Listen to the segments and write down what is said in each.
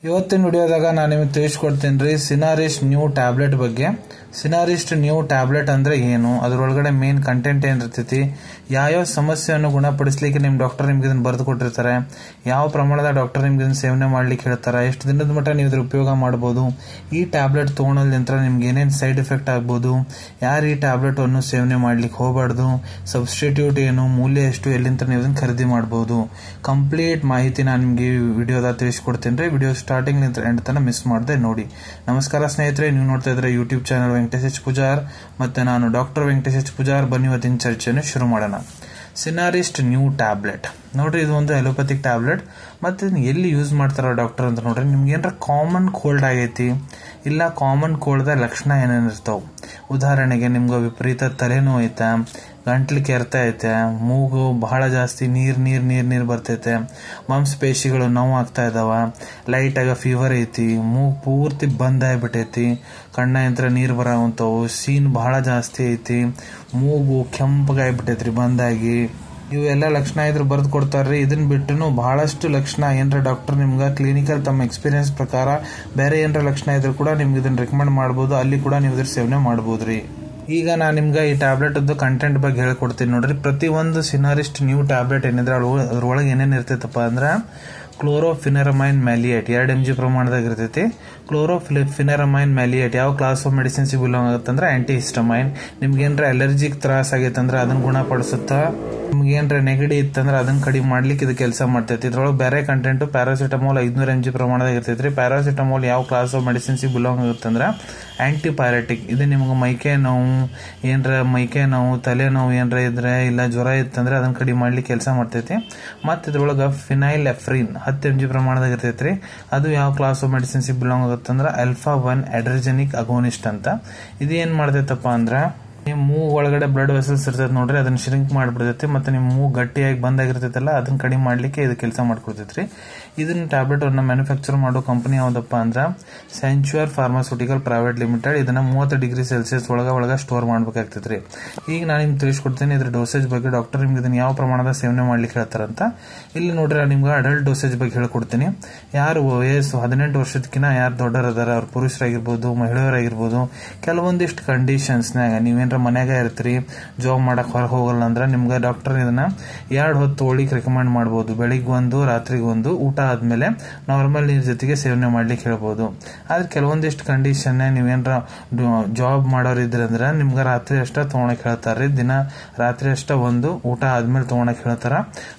ಇವತ್ತಿನ ವಿಡಿಯೋದಾಗ ನಾನು ನಿಮಗೆ ತಿಳಿಸ್ಕೊಡ್ತೀನಿ ರೀ ಸಿನಾರಿಸ್ಟ್ ನ್ಯೂ ಟ್ಯಾಬ್ಲೆಟ್ ಬಗ್ಗೆ. ಸಿನಾರಿಸ್ಟ್ ನ್ಯೂ ಟ್ಯಾಬ್ಲೆಟ್ ಅಂದ್ರೆ ಏನು, ಅದರೊಳಗಡೆ ಮೇನ್ ಕಂಟೆಂಟ್ ಏನಿರ್ತೈತಿ, ಯಾವ್ಯಾವ ಸಮಸ್ಯೆಯನ್ನು ಗುಣಪಡಿಸಲಿಕ್ಕೆ ನಿಮ್ಮ ಡಾಕ್ಟರ್ ನಿಮ್ಗೆ ಇದನ್ನ ಬರೆದು ಕೊಟ್ಟಿರ್ತಾರೆ, ಯಾವ ಪ್ರಮಾಣದ ಡಾಕ್ಟರ್ ನಿಮ್ಗೆ ಇದನ್ನ ಸೇವನೆ ಮಾಡ್ಲಿಕ್ಕೆ ಹೇಳ್ತಾರೆ, ಎಷ್ಟು ದಿನದ ಮಟ್ಟ ನೀವು ಇದ್ರ ಉಪಯೋಗ ಮಾಡಬಹುದು, ಈ ಟ್ಯಾಬ್ಲೆಟ್ ತೊಗೊಳೋದ್ರಿಂದ ನಿಮ್ಗೆ ಏನೇನು ಸೈಡ್ ಎಫೆಕ್ಟ್ ಆಗ್ಬೋದು, ಯಾರು ಈ ಟ್ಯಾಬ್ಲೆಟ್ ಅನ್ನು ಸೇವನೆ ಮಾಡ್ಲಿಕ್ಕೆ ಹೋಗಬಾರ್ದು, ಸಬ್ಸ್ಟಿಟ್ಯೂಟ್ ಏನು, ಮೂಲ್ಯ ಎಷ್ಟು, ಎಲ್ಲಿಂದ ನೀವು ಇದನ್ನ ಖರೀದಿ ಮಾಡಬಹುದು, ಕಂಪ್ಲೀಟ್ ಮಾಹಿತಿ ನಾನು ನಿಮ್ಗೆ ವಿಡಿಯೋದಾಗ ತಿಳಿಸ್ಕೊಡ್ತೀನಿ ರೀ. ವಿಡಿಯೋ ಸ್ಟಾರ್ಟಿಂಗ್ ಎಂಡ್ ತನಕ ಮಿಸ್ ಮಾಡದೆ ನೋಡಿ. ನಮಸ್ಕಾರ ಸ್ನೇಹಿತರೆ, ನೀವು ನೋಡ್ತಾ ಇದ್ರೆ YouTube channel Venkatesh H Pujar, ಮತ್ತೆ ನಾನು ಡಾಕ್ಟರ್ ವೆಂಕಟೇಶ್ ಎಚ್ ಪೂಜಾರ್. ಬನ್ನಿ ಇವತ್ತಿನ ಚರ್ಚೆಯನ್ನು ಶುರು ಮಾಡೋಣ. ಸಿನಾರಿಸ್ಟ್ ನ್ಯೂ ಟ್ಯಾಬ್ಲೆಟ್ ನೋಡ್ರಿ, ಇದು ಒಂದು ಅಲೋಪತಿಕ್ ಟ್ಯಾಬ್ಲೆಟ್. ಮತ್ತೆ ಎಲ್ಲಿ ಯೂಸ್ ಮಾಡ್ತಾರ ಡಾಕ್ಟರ್ ಅಂತ ನೋಡ್ರಿ, ನಿಮ್ಗೆ ಏನಾರ ಕಾಮನ್ ಕೋಲ್ಡ್ ಆಗೈತಿ, ಇಲ್ಲ ಕಾಮನ್ ಕೋಲ್ಡ್ ಲಕ್ಷಣ ಏನೇನಿರ್ತಾವ. ಉದಾಹರಣೆಗೆ ನಿಮ್ಗೆ ವಿಪರೀತ ತಲೆನೋವು ಐತೆ, ಗಂಟ್ಲು ಕೆರ್ತಾ ಐತೆ, ಮೂಗು ಬಹಳ ಜಾಸ್ತಿ ನೀರ್ ಬರ್ತೈತೆ, ಮಾಂಸಪೇಶಿಗಳು ನೋವು ಆಗ್ತಾ ಇದಾವ, ಲೈಟ್ ಆಗ ಫೀವರ್ ಐತಿ, ಮೂಗು ಪೂರ್ತಿ ಬಂದ್ ಆಗ್ಬಿಟ್ಟೈತಿ, ಕಣ್ಣ ಯಂತ್ರ ನೀರು ಬರೋವಂಥವು, ಸೀನ್ ಬಹಳ ಜಾಸ್ತಿ ಐತಿ, ಮೂಗು ಕೆಂಪಗಾಗ್ಬಿಟ್ಟೈತ್ರಿ ಬಂದಾಗಿ, ಇವೆಲ್ಲ ಲಕ್ಷಣ ಇದ್ರ ಬರ್ದು ಕೊಡ್ತಾರ್ರಿ. ಇದನ್ನ ಬಿಟ್ಟು ಬಹಳಷ್ಟು ಲಕ್ಷಣ ಏನ್ರ ಡಾಕ್ಟರ್ ನಿಮ್ಗೆ ಕ್ಲಿನಿಕಲ್ ತಮ್ಮ ಎಕ್ಸ್ಪೀರಿಯನ್ಸ್ ಪ್ರಕಾರ ಬೇರೆ ಏನ್ರ ಲಕ್ಷಣ ಇದ್ರು ಕೂಡ ನಿಮ್ಗೆ ಇದನ್ನ ರೆಕಮೆಂಡ್ ಮಾಡಬಹುದು, ಅಲ್ಲಿ ಕೂಡ ನೀವು ಇದ್ರ ಸೇವನೆ ಮಾಡಬಹುದ್ರಿ. ಈಗ ನಾನು ನಿಮ್ಗೆ ಈ ಟ್ಯಾಬ್ಲೆಟ್ ಕಂಟೆಂಟ್ ಬಗ್ಗೆ ಹೇಳ್ಕೊಡ್ತೀನಿ ನೋಡ್ರಿ. ಪ್ರತಿ ಒಂದು ಸಿನಾರಿಸ್ಟ್ ನ್ಯೂ ಟ್ಯಾಬ್ಲೆಟ್ ಏನಿದ್ರೆ ಅದ್ರೊಳಗೆ ಏನೇನು ಇರ್ತೈತಪ್ಪ ಅಂದ್ರೆ ಕ್ಲೋರೋಫಿನೆರಮೈನ್ ಮ್ಯಾಲಿಯೇಟ್ 2 mg ಪ್ರಮಾಣದಾಗ ಇರ್ತೈತಿ. ಕ್ಲೋರೋಫಿನೆರಮೈನ್ ಮ್ಯಾಲಿಯೇಟ್ ಯಾವ ಕ್ಲಾಸ್ ಆಫ್ ಮೆಡಿಸಿನ್ಸ್ ಬಿಲಾಂಗ್ ಆಗುತ್ತೆ ಅಂದ್ರೆ ಆಂಟಿ ಹಿಸ್ಟಮೈನ್. ನಿಮ್ಗೆ ಏನ್ರ ಅಲರ್ಜಿಕ್ ತ್ರಾಸ ಆಗೈತೆ ಅಂದ್ರೆ ಅದನ್ನ ಗುಣಪಡಿಸುತ್ತಾ, ನಿಮ್ಗೆ ಏನ್ರ ನೆಗಡಿ ಇತ್ತಂದ್ರೆ ಅದನ್ನ ಕಡಿಮೆ ಮಾಡ್ಲಿಕ್ಕೆ ಇದು ಕೆಲಸ ಮಾಡ್ತೈತಿ. ಇದ್ರೊಳಗೆ ಬೇರೆ ಕಂಟೆಂಟ್ ಪ್ಯಾರಾಸಿಟಮಾಲ್ 500 mg ಪ್ರಮಾಣದಾಗ ಇರ್ತೈತ್ರಿ. ಪ್ಯಾರಾಸಿಟಮಾಲ್ ಯಾವ ಕ್ಲಾಸ್ ಆಫ್ ಮೆಡಿಸಿನ್ಸ್ ಬಿಲಾಂಗ್ ಆಗುತ್ತೆ ಅಂದ್ರೆ ಆಂಟಿಪೈರೆಟಿಕ್. ಇದು ನಿಮ್ಗೆ ಮೈಕೈ ನೋವು, ತಲೆನೋವು ಏನ್ರ ಇದ್ರೆ, ಇಲ್ಲ ಜ್ವರ ಇತ್ತಂದ್ರೆ ಅದನ್ನ ಕಡಿಮೆ ಮಾಡ್ಲಿಕ್ಕೆ ಕೆಲಸ ಮಾಡ್ತೈತಿ. ಮತ್ತೆ ಇದ್ರೊಳಗ ಫಿನೈಲ್ ಎಫ್ರಿನ್ 10 mg ಪ್ರಮಾಣದಾಗ ಇರ್ತೈತ್ರಿ. ಅದು ಯಾವ ಕ್ಲಾಸ್ ಆಫ್ ಮೆಡಿಸಿನ್ಸ್ ಬಿಲಾಂಗ್ ಆಗುತ್ತೆ ಅಂದ್ರೆ α1 ಅಡ್ರೆಜೆನಿಕ್ ಅಗೋನಿಸ್ಟ್ ಅಂತ. ಇದು ಏನ್ ಮಾಡ್ತೈತಪ್ಪ ಅಂದ್ರ ನಿಮ್ ಮೂಗ್ ಒಳಗಡೆ ಬ್ಲಡ್ ವೆಸಲ್ಸ್ ಇರ್ತೈತೆ ನೋಡ್ರಿ, ಅದನ್ನ ಶ್ರಿಂಕ್ ಮಾಡ್ಬಿಡ್ತೈತಿ. ಮತ್ತೆ ನಿಮ್ ಮೂಗ್ ಗಟ್ಟಿಯಾಗಿ ಬಂದಾಗಿರ್ತೈತಲ್ಲ, ಅದನ್ನ ಕಡಿಮೆ ಮಾಡ್ಲಿಕ್ಕೆ ಇದು ಕೆಲಸ ಮಾಡ್ಕೊಡ್ತೈತ್ರಿ. ಇದನ್ನ ಟ್ಯಾಬ್ಲೆಟ್ ಅನ್ನ ಮ್ಯಾನುಫ್ಯಾಕ್ಚರ್ ಮಾಡೋ ಕಂಪನಿ ಯಾವ್ದಪ್ಪ ಅಂದ್ರ ಸೆಂಚುರ್ ಫಾರ್ಮಾಸ್ಯೂಟಿಕಲ್ ಪ್ರೈವೇಟ್ ಲಿಮಿಟೆಡ್. ಇದನ್ನ 30 ಡಿಗ್ರಿ ಸೆಲ್ಸಿಯಸ್ ಒಳಗ ಸ್ಟೋರ್ ಮಾಡ್ಬೇಕಾಗ್ತೈತ್ರಿ. ಈಗ ನಾನು ನಿಮ್ಗೆ ತಿಳಿಸ್ಕೊಡ್ತೀನಿ ಇದ್ರ ಡೋಸೇಜ್ ಬಗ್ಗೆ. ಡಾಕ್ಟರ್ ನಿಮ್ಗೆ ಇದನ್ನ ಯಾವ ಪ್ರಮಾಣದ ಸೇವನೆ ಮಾಡ್ಲಿಕ್ಕೆ ಹೇಳ್ತಾರಂತ. ಇಲ್ಲಿ ನೋಡ್ರಿ, ನಾನು ನಿಮ್ಗೆ ಅಡಲ್ಟ್ ಡೋಸೇಜ್ ಬಗ್ಗೆ ಹೇಳ್ಕೊಡ್ತೀನಿ. ಯಾರು ವಯಸ್ಸು 18 ವರ್ಷದಕಿನ್ನ ಯಾರು ದೊಡ್ಡರದಾರ, ಅವ್ರ ಪುರುಷರಾಗಿರ್ಬೋದು, ಮಹಿಳೆಯರಾಗಿರ್ಬೋದು, ಕೆಲವೊಂದಿಷ್ಟು ಕಂಡೀಷನ್ಸ್ನಾಗ ನೀವೇನ್ರ ಮನ್ಯಾಗ ಇರ್ತೀರಿ, ಜಾಬ್ ಮಾಡಕ್ ಹೊರಗೆ ಹೋಗಲ್ಲ ಅಂದ್ರೆ ನಿಮ್ಗೆ ಡಾಕ್ಟರ್ ಇದನ್ನ 2 ಹೊತ್ತು ತೊಗೊಳ್ಳಿಕ್ಕೆ ರೆಕಮೆಂಡ್ ಮಾಡಬಹುದು. ಬೆಳಿಗ್ಗೆ ಒಂದು, ರಾತ್ರಿಗೆ ಒಂದು, ಊಟ ಆದ್ಮೇಲೆ ನಾರ್ಮಲ್ ನೀರ್ ಜೊತೆಗೆ ಸೇವನೆ ಮಾಡ್ಲಿಕ್ಕೆ ಹೇಳ್ಬೋದು. ಆದ್ರೆ ಕೆಲವೊಂದಿಷ್ಟು ಕಂಡೀಷನ್ ನೀವೇನ್ರ ಜಾಬ್ ಮಾಡೋರ್ ಇದ್ರಂದ್ರ ನಿಮ್ಗೆ ರಾತ್ರಿ ಅಷ್ಟ ತಗೊಳಕ್ ಹೇಳ್ತಾರ್ರಿ. ದಿನ ರಾತ್ರಿ ಅಷ್ಟ ಒಂದು, ಊಟ ಆದ್ಮೇಲೆ ತಗೊಳಕ್ ಹೇಳ್ತಾರ.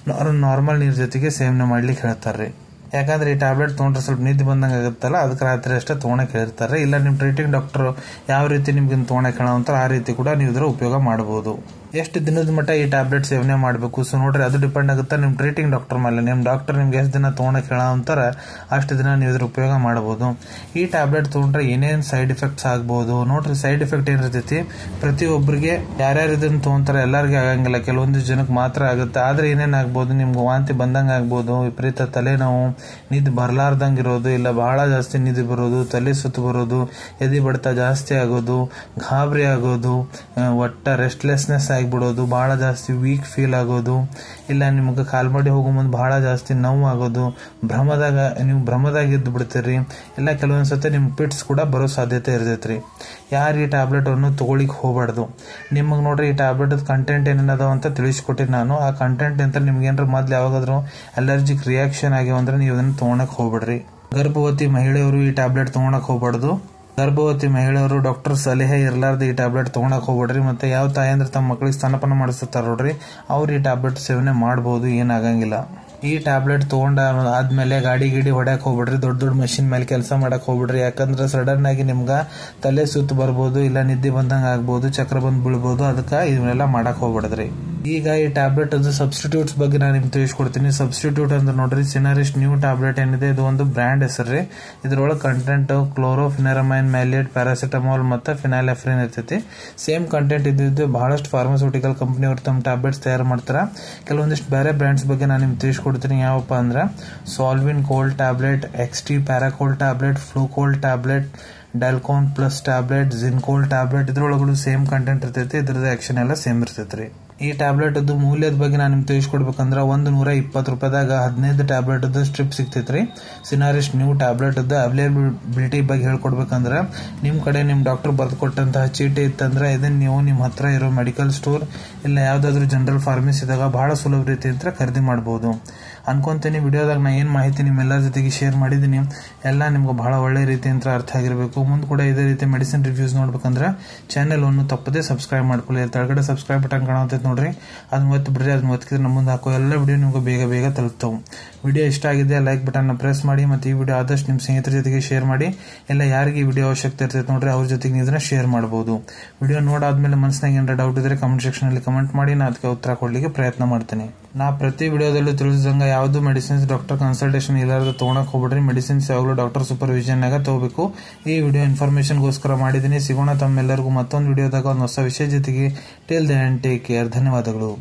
ನಾರ್ಮಲ್ ನೀರ್ ಜೊತೆಗೆ ಸೇವನೆ ಮಾಡ್ಲಿಕ್ಕೆ ಹೇಳ್ತಾರ್ರಿ. ಯಾಕಂದ್ರೆ ಈ ಟ್ಯಾಬ್ಲೆಟ್ ತೊಗೊಂಡ್ರೆ ಸ್ವಲ್ಪ ನಿದ್ದೆ ಬಂದಂಗೆ ಆಗುತ್ತಲ್ಲ, ಅದಕ್ಕೆ ರಾತ್ರಿ ಅಷ್ಟೇ ತೊಗೊಳಕ್ ಹೇಳ್ತಾರೆ. ಇಲ್ಲ ನಿಮ್ ಟ್ರೀಟಿಂಗ್ ಡಾಕ್ಟರ್ ಯಾವ ರೀತಿ ನಿಮ್ಗೆ ತೊಗೊಳಕ್ ಹೇಳೋಂತಾರ ಆ ರೀತಿ ಕೂಡ ನೀವು ಇದ್ರ ಉಪಯೋಗ ಮಾಡಬಹುದು. ಎಷ್ಟು ದಿನದ ಮಟ್ಟ ಈ ಟ್ಯಾಬ್ಲೆಟ್ ಸೇವನೆ ಮಾಡಬೇಕು, ಸೊ ನೋಡ್ರಿ ಅದು ಡಿಪೆಂಡ್ ಆಗುತ್ತೆ ನಿಮ್ ಟ್ರೀಟಿಂಗ್ ಡಾಕ್ಟರ್ ಮೇಲೆ. ನಿಮ್ ಡಾಕ್ಟರ್ ನಿಮ್ಗೆ ಎಷ್ಟು ದಿನ ತೊಗೊಳಕ್ ಹೇಳೋಂತಾರ ಅಷ್ಟು ದಿನ ನೀವು ಇದ್ರ ಉಪಯೋಗ ಮಾಡಬಹುದು. ಈ ಟ್ಯಾಬ್ಲೆಟ್ ತೊಗೊಂಡ್ರೆ ಏನೇನ್ ಸೈಡ್ ಎಫೆಕ್ಟ್ಸ್ ಆಗ್ಬಹುದು ನೋಡ್ರಿ. ಸೈಡ್ ಎಫೆಕ್ಟ್ ಏನಿರ್ತೈತಿ, ಪ್ರತಿಯೊಬ್ಬರಿಗೆ ಯಾರ್ಯಾರು ಇದನ್ನ ತೊಗೊಂತಾರೆ ಎಲ್ಲರಿಗೂ ಆಗಂಗಿಲ್ಲ, ಕೆಲವೊಂದಿಷ್ಟು ಜನಕ್ಕೆ ಮಾತ್ರ ಆಗುತ್ತೆ. ಆದ್ರೆ ಏನೇನ್ ಆಗ್ಬಹುದು, ನಿಮ್ಗೆ ವಾಂತಿ ಬಂದಂಗ ಆಗ್ಬಹುದು, ವಿಪರೀತ ತಲೆನೋವು, ನಿದ್ದೆ ಬರ್ಲಾರ್ದಂಗ ಇರೋದು, ಇಲ್ಲ ಬಹಳ ಜಾಸ್ತಿ ನಿದ್ದೆ ಬರೋದು, ತಲೆ ಸುತ್ತು ಬರೋದು, ಎದೆ ಬಡಿತ ಜಾಸ್ತಿ ಆಗೋದು, ಗಾಬರಿ ಆಗೋದು, ಒಟ್ಟ ರೆಸ್ಟ್ಲೆಸ್ನೆಸ್ ಆಗಿಬಿಡೋದು, ಬಹಳ ಜಾಸ್ತಿ ವೀಕ್ ಫೀಲ್ ಆಗೋದು, ಇಲ್ಲ ನಿಮ್ಗೆ ಕಾಲ್ಮಡಿ ಹೋಗೋ ಮುಂದೆ ಬಹಳ ಜಾಸ್ತಿ ನೋವು ಆಗೋದು, ನೀವು ಭ್ರಮದಾಗ ಇದ್ದು ಬಿಡ್ತೀರಿ, ಇಲ್ಲ ಕೆಲವೊಂದ್ಸತಿ ನಿಮ್ ಪಿಟ್ಸ್ ಕೂಡ ಬರೋ ಸಾಧ್ಯತೆ ಇರ್ತೈತ್ರಿ. ಯಾರು ಈ ಟ್ಯಾಬ್ಲೆಟ್ ಅನ್ನು ತಗೊಳಿಕ್ ಹೋಗ್ಬಾರ್ದು. ನಿಮಗ್ ನೋಡ್ರಿ ಈ ಟ್ಯಾಬ್ಲೆಟ್ ಕಂಟೆಂಟ್ ಏನೇನದಾವ ಅಂತ ತಿಳಿಸ್ಕೊಟ್ಟಿನಿ ನಾನು. ಆ ಕಂಟೆಂಟ್ ಅಂತ ನಿಮ್ಗೆ ಏನಾರ ಮೊದ್ಲು ಯಾವಾಗಾದ್ರೂ ಅಲರ್ಜಿಕ್ ರಿಯಾಕ್ಷನ್ ಆಗ್ಯಾವಂದ್ರೆ ನೀವು ಇದನ್ನ ತಗೊಳಕ್ ಹೋಗ್ಬಿಡ್ರಿ. ಗರ್ಭವತಿ ಮಹಿಳೆಯರು ಈ ಟ್ಯಾಬ್ಲೆಟ್ ತಗೊಳಕ್ ಹೋಗ್ಬಾರ್ದು. ಗರ್ಭವತಿ ಮಹಿಳೆಯರು ಡಾಕ್ಟರ್ ಸಲಹೆ ಇರಲಾರ್ದು ಈ ಟ್ಯಾಬ್ಲೆಟ್ ತಗೊಳಕ್ ಹೋಗ್ಬಿಡ್ರಿ. ಮತ್ತೆ ಯಾವ ತಾಯಂದ್ರೆ ತಮ್ಮ ಮಕ್ಕಳಿಗೆ ಸ್ತನಪಾನ ಮಾಡಿಸ್ತಾರ ನೋಡ್ರಿ, ಅವ್ರು ಈ ಟ್ಯಾಬ್ಲೆಟ್ ಸೇವನೆ ಮಾಡಬಹುದು, ಏನಾಗಂಗಿಲ್ಲ. ಈ ಟ್ಯಾಬ್ಲೆಟ್ ತಗೊಂಡ ಆದ್ಮೇಲೆ ಗಾಡಿ ಹೊಡ್ಯಾಕ್ ಹೋಗ್ಬಿಡ್ರಿ, ದೊಡ್ಡ ಮಷಿನ್ ಮೇಲೆ ಕೆಲಸ ಮಾಡಕ್ ಹೋಗ್ಬಿಡ್ರಿ. ಯಾಕಂದ್ರೆ ಸಡನ್ ಆಗಿ ನಿಮ್ಗ ತಲೆ ಸುತ್ತು ಬರ್ಬೋದು, ಇಲ್ಲ ನಿದ್ದೆ ಬಂದಂಗ ಆಗ್ಬೋದು, ಚಕ್ರ ಬಂದ್ ಬೀಳ್ಬೋದು. ಅದಕ್ಕೆ ಇವನ್ನೆಲ್ಲ ಮಾಡಕ್ ಹೋಗ್ಬಿಡ್ರಿ. ಈಗ ಈ ಟ್ಯಾಬ್ಲೆಟ್ ಅದು ಸಬ್ಸ್ಟಿಟ್ಯೂಟ್ಸ್ ಬಗ್ಗೆ ನಾನು ನಿಮ್ಗೆ ತಿಳಿಸ್ಕೊಡ್ತೀನಿ. ಸಬ್ಸ್ಟಿಟ್ಯೂಟ್ ಅಂದ್ರೆ ನೋಡ್ರಿ, ಸಿನಾರಿಸ್ಟ್ ನ್ಯೂ ಟ್ಯಾಬ್ಲೆಟ್ ಏನಿದೆ ಇದು ಒಂದು ಬ್ರ್ಯಾಂಡ್ ಹೆಸರು. ಇದ್ರೊಳಗೆ ಕಂಟೆಂಟ್ ಕ್ಲೋರೋಫಿನೆರಮೈನ್ ಮ್ಯಾಲಿಯೇಟ್, ಪ್ಯಾರಾಸಿಟಮಾಲ್ ಮತ್ತೆ ಫಿನೈಲ್ ಎಫ್ರಿನ್ ಇರ್ತೈತಿ. ಸೇಮ್ ಕಂಟೆಂಟ್ ಇದ್ದಿದ್ದು ಬಹಳಷ್ಟು ಫಾರ್ಮಾಸ್ಯೂಟಿಕಲ್ ಕಂಪನಿ ಅವರು ತಮ್ಮ ಟ್ಯಾಬ್ಲೆಟ್ಸ್ ತಯಾರು ಮಾಡ್ತಾರ. ಕೆಲವೊಂದಿಷ್ಟು ಬೇರೆ ಬ್ರ್ಯಾಂಡ್ಸ್ ಬಗ್ಗೆ ನಾನು ನಿಮ್ಗೆ ತಿಳಿಸ್ಕೊಡ್ತೀನಿ. ಯಾವಪ್ಪ ಅಂದ್ರೆ Solvin cold tablet, XT Paracold tablet, Flucold tablet, Dulcon plus tablet, Jincold tablet. ಇದ್ರೊಳಗೂ ಸೇಮ್ ಕಂಟೆಂಟ್ ಇರ್ತೈತಿ, ಇದ್ರದ್ದು ಆಕ್ಷನ್ ಎಲ್ಲ ಸೇಮ್ ಇರ್ತೈತ್ರಿ. ಈ ಟ್ಯಾಬ್ಲೆಟ್ ಮೂಲ್ಯದ ಬಗ್ಗೆ ನಾನು ನಿಮ್ಗೆ ತಿಳಿಸ್ಕೊಡ್ಬೇಕಂದ್ರೆ 120 ರೂಪಾಯಿದಾಗ 15 ಟ್ಯಾಬ್ಲೆಟ್ ಸ್ಟ್ರಿಪ್ ಸಿಗ್ತೈತ್ರಿ. ಸಿನಾರಿಸ್ಟ್ ನ್ಯೂ ಟ್ಯಾಬ್ಲೆಟ್ ಅವೈಲೇಬಿಲಿಟಿ ಬಗ್ಗೆ ಹೇಳ್ಕೊಡ್ಬೇಕಂದ್ರೆ ನಿಮ್ಮ ಕಡೆ ನಿಮ್ಮ ಡಾಕ್ಟರ್ ಬರೆದು ಕೊಟ್ಟಂತಹ ಚೀಟಿ ಇತ್ತಂದ್ರೆ ಇದನ್ನ ನೀವು ನಿಮ್ಮ ಹತ್ರ ಇರೋ ಮೆಡಿಕಲ್ ಸ್ಟೋರ್ ಇಲ್ಲ ಯಾವ್ದಾದ್ರು ಜನರಲ್ ಫಾರ್ಮಸಿದಾಗ ಬಹಳ ಸುಲಭ ರೀತಿ ಅಂತ ಖರೀದಿ ಮಾಡಬಹುದು ಅನ್ಕೊಂತೀನಿ. ವಿಡಿಯೋದಾಗ ನಾ ಏನ್ ಮಾಹಿತಿ ನಿಮ್ಮೆಲ್ಲರ ಜೊತೆಗೆ ಶೇರ್ ಮಾಡಿದೀನಿ ಎಲ್ಲ ನಿಮ್ಗೆ ಬಹಳ ಒಳ್ಳೆ ರೀತಿ ಅಂತ ಅರ್ಥ ಆಗಿರಬೇಕು. ಮುಂದೆ ಕೂಡ ಇದೇ ರೀತಿ ಮೆಡಿಸಿನ್ ರಿವ್ಯೂಸ್ ನೋಡ್ಬೇಕಂದ್ರೆ ಚಾನೆಲ್ ಅನ್ನು ತಪ್ಪದೇ ಸಬ್ಸ್ಕ್ರೈಬ್ ಮಾಡ್ಕೊಳ್ಳಿ. ಕೆಳಗಡೆ ಸಬ್ಸ್ಕ್ರೈಬ್ ಬಟನ್ ಕಾಣುತ್ತೈತೆ ನೋಡ್ರಿ, ಅದನ್ನ ಒತ್ತಿ ಬಿಡ್ರಿ. ಅದನ್ನ ಒತ್ತಿದ್ರೆ ನಮ್ಮ ಮುಂದೆ ಹಾಕೋ ಎಲ್ಲ ವಿಡಿಯೋ ನಿಮ್ಗೆ ಬೇಗ ತಲುಪ್ತಾವೆ. ವಿಡಿಯೋ ಇಷ್ಟ ಆಗಿದೆ ಲೈಕ್ ಬಟನ್ ಪ್ರೆಸ್ ಮಾಡಿ, ಮತ್ತೆ ಈ ವಿಡಿಯೋ ಆದಷ್ಟು ನಿಮ್ಮ ಸ್ನೇಹಿತರ ಜೊತೆಗೆ ಶೇರ್ ಮಾಡಿ. ಎಲ್ಲ ಯಾರಿಗೆ ಈ ವಿಡಿಯೋ ಅವಶ್ಯಕತೆ ಇರ್ತೈತೆ ನೋಡ್ರಿ ಅವ್ರ ಜೊತೆಗೆ ನೀವು ಇದನ್ನ ಶೇರ್ ಮಾಡಬಹುದು. ವಿಡಿಯೋ ನೋಡಾದ್ಮೇಲೆ ಮನಸ್ಸಿನಾಗ ಏನಾರ ಡೌಟ್ ಇದ್ರೆ ಕಮೆಂಟ್ ಸೆಕ್ಷನ್ ಅಲ್ಲಿ ಕಮೆಂಟ್ ಮಾಡಿ, ನಾ ಅದಕ್ಕೆ ಉತ್ತರ ಕೊಡ್ಲಿಕ್ಕೆ ಪ್ರಯತ್ನ ಮಾಡ್ತೀನಿ. ನಾ ಪ್ರತಿ ವಿಡಿಯೋದಲ್ಲೂ ತಿಳಿಸಿದಂಗ ಯಾವ್ದು ಮೆಡಿಸಿನ್ಸ್ ಡಾಕ್ಟರ್ ಕನ್ಸಲ್ಟೇಷನ್ ಇಲ್ಲಾರ್ದ ತಗೊಳಕ್ ಹೋಗ್ಬಿಡ್ರಿ. ಮೆಡಿಸಿನ್ಸ್ ಯಾವಾಗಲೂ ಡಾಕ್ಟರ್ ಸೂಪರ್ವಿಷನ್ ನಾಗ ತಗೋಬೇಕು. ಈ ವಿಡಿಯೋ ಇನ್ಫಾರ್ಮೇಶನ್ಗೋಸ್ಕರ ಮಾಡಿದೀನಿ. ಸಿಗೋಣ ತಮ್ಮೆಲ್ಲರಿಗೂ ಮತ್ತೊಂದು ವಿಡಿಯೋದಾಗ ಒಂದು ಹೊಸ ವಿಷಯ ಜೊತೆಗೆ. Till then take care. ಧನ್ಯವಾದಗಳು.